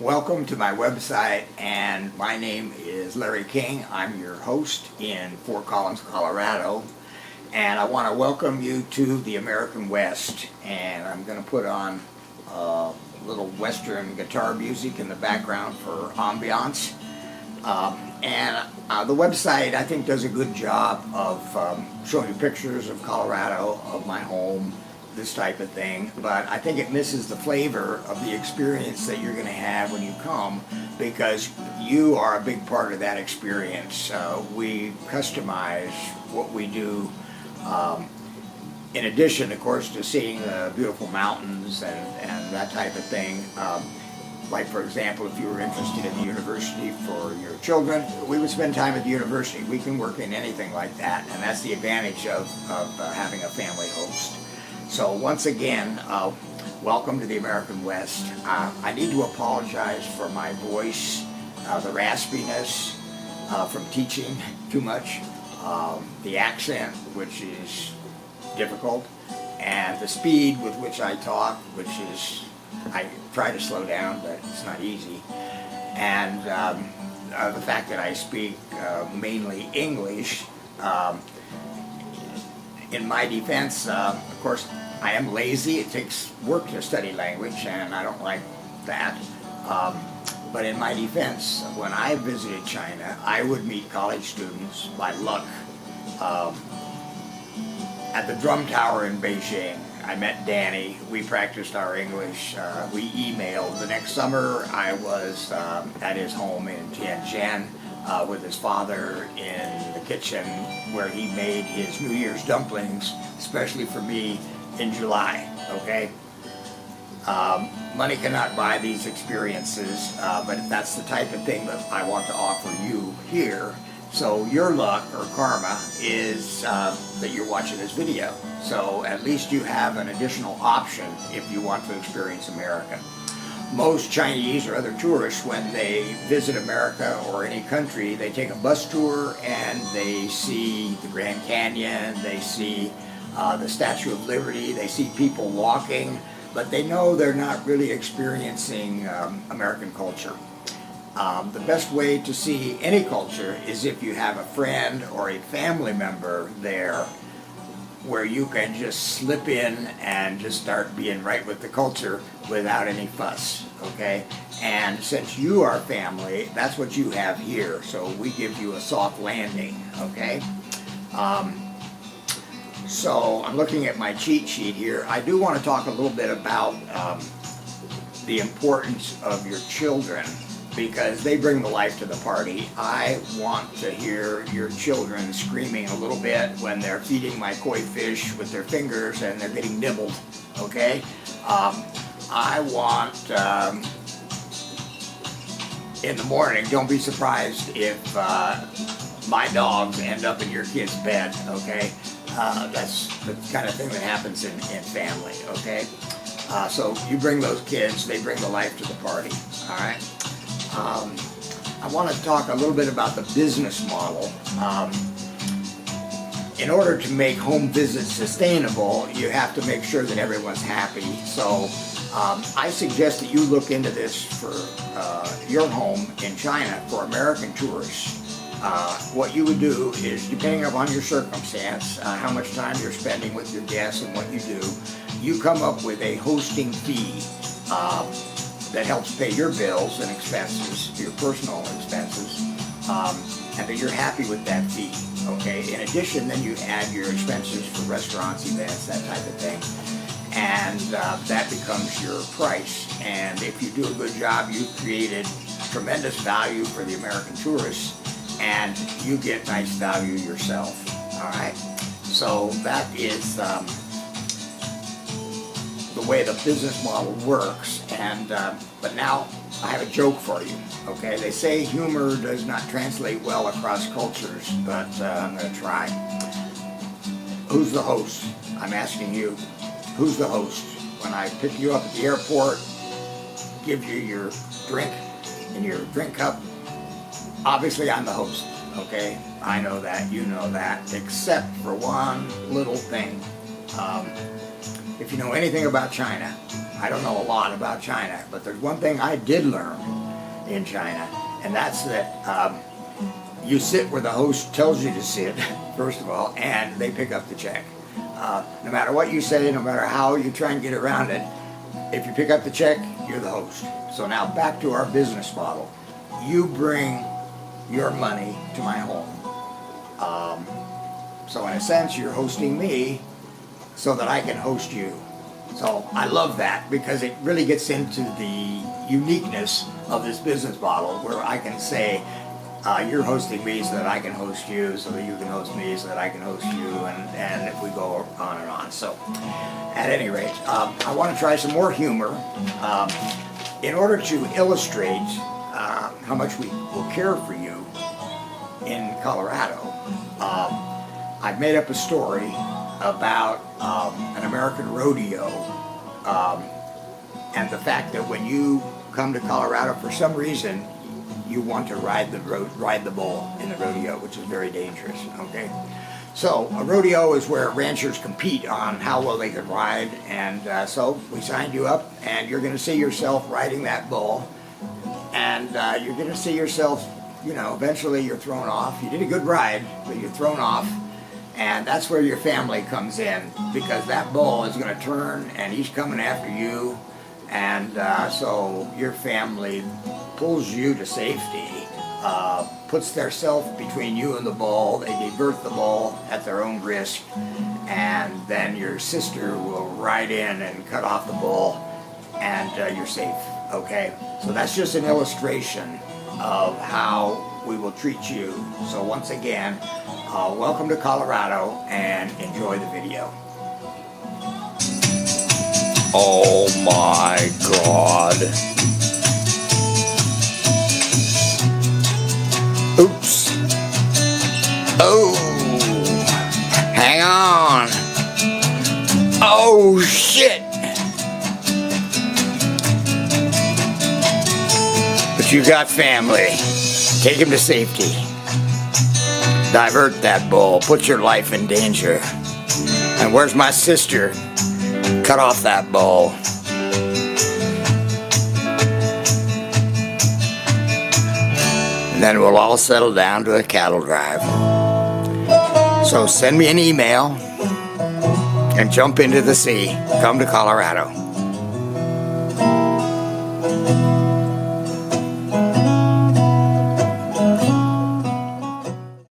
Welcome to my website, and my name is Larry King. I'm your host in Fort Collins, Colorado, and I want to welcome you to the American West. And I'm going to put on a little Western guitar music in the background for ambiance. The website, I think, does a good job of showing you pictures of Colorado, of my home, this type of thing, but I think it misses the flavor of the experience that you're going to have when you come, because you are a big part of that experience. We customize what we do, in addition, of course, to seeing the beautiful mountains and that type of thing. Like, for example, if you were interested in the university for your children, we would spend time at the university. We can work in anything like that, and that's the advantage of having a family host. So once again, welcome to the American West. I need to apologize for my voice, the raspiness from teaching too much, the accent, which is difficult, and the speed with which I talk, which is, I try to slow down, but it's not easy, and the fact that I speak mainly English. In my defense, of course, I am lazy. It takes work to study language, and I don't like that. But in my defense, when I visited China, I would meet college students by luck. At the Drum Tower in Beijing, I met Danny. We practiced our English. We emailed. The next summer, I was at his home in Tianjin with his father in the kitchen where he made his New Year's dumplings, especially for me, in July, okay? Money cannot buy these experiences, but that's the type of thing that I want to offer you here. So your luck or karma is that you're watching this video. So at least you have an additional option if you want to experience America. Most Chinese or other tourists, when they visit America or any country, they take a bus tour and they see the Grand Canyon, they see the Statue of Liberty, they see people walking, but they know they're not really experiencing American culture. The best way to see any culture is if you have a friend or a family member there where you can just slip in and just start being right with the culture without any fuss, okay? And since you are family, that's what you have here, so we give you a soft landing, okay? So I'm looking at my cheat sheet here. I do want to talk a little bit about the importance of your children, because they bring the life to the party. I want to hear your children screaming a little bit when they're feeding my koi fish with their fingers and they're getting nibbled, okay? I want, in the morning, don't be surprised if my dogs end up in your kid's bed, okay? That's the kind of thing that happens in family, okay? So you bring those kids, they bring the life to the party, all right? I want to talk a little bit about the business model. In order to make home visits sustainable, you have to make sure that everyone's happy. So I suggest that you look into this for your home in China for American tourists. What you would do is, depending upon your circumstance, how much time you're spending with your guests and what you do, you come up with a hosting fee that helps pay your bills and expenses, your personal expenses, and that you're happy with that fee, okay? In addition, then you add your expenses for restaurants, events, that type of thing, and that becomes your price. And if you do a good job, you've created tremendous value for the American tourists, and you get nice value yourself, all right? So that is the way the business model works. And but now I have a joke for you, okay? They say humor does not translate well across cultures, but I'm going to try. Who's the host? I'm asking you, who's the host? When I pick you up at the airport, give you your drink in your drink cup, obviously I'm the host, okay? I know that, you know that, except for one little thing. If you know anything about China, I don't know a lot about China, but there's one thing I did learn in China, and that's that you sit where the host tells you to sit, first of all, and they pick up the check. No matter what you say, no matter how you try and get around it, if you pick up the check, you're the host. So now back to our business model. You bring your money to my home. So in a sense, you're hosting me so that I can host you. So I love that because it really gets into the uniqueness of this business model where I can say, you're hosting me so that I can host you, so that you can host me so that I can host you, and if we go on and on. So at any rate, I want to try some more humor in order to illustrate how much we will care for you in Colorado. I've made up a story about an American rodeo and the fact that when you come to Colorado, for some reason, you want to ride the bull in the rodeo, which is very dangerous. Okay, so a rodeo is where ranchers compete on how well they can ride, and so we signed you up, and you're going to see yourself riding that bull, and you're going to see yourself, you know, eventually you're thrown off. You did a good ride, but you're thrown off. And that's where your family comes in, because that bull is going to turn and he's coming after you, and so your family pulls you to safety, puts their self between you and the bull. They divert the bull at their own risk, and then your sister will ride in and cut off the bull, and you're safe. Okay, so that's just an illustration of how we will treat you. So once again, welcome to Colorado and enjoy the video. Oh my God. Oops. Oh. Hang on. Oh shit. But you got family. Take him to safety. Divert that bull. Put your life in danger. And where's my sister? Cut off that bull. And then we'll all settle down to a cattle drive. So send me an email and jump into the sea. Come to Colorado.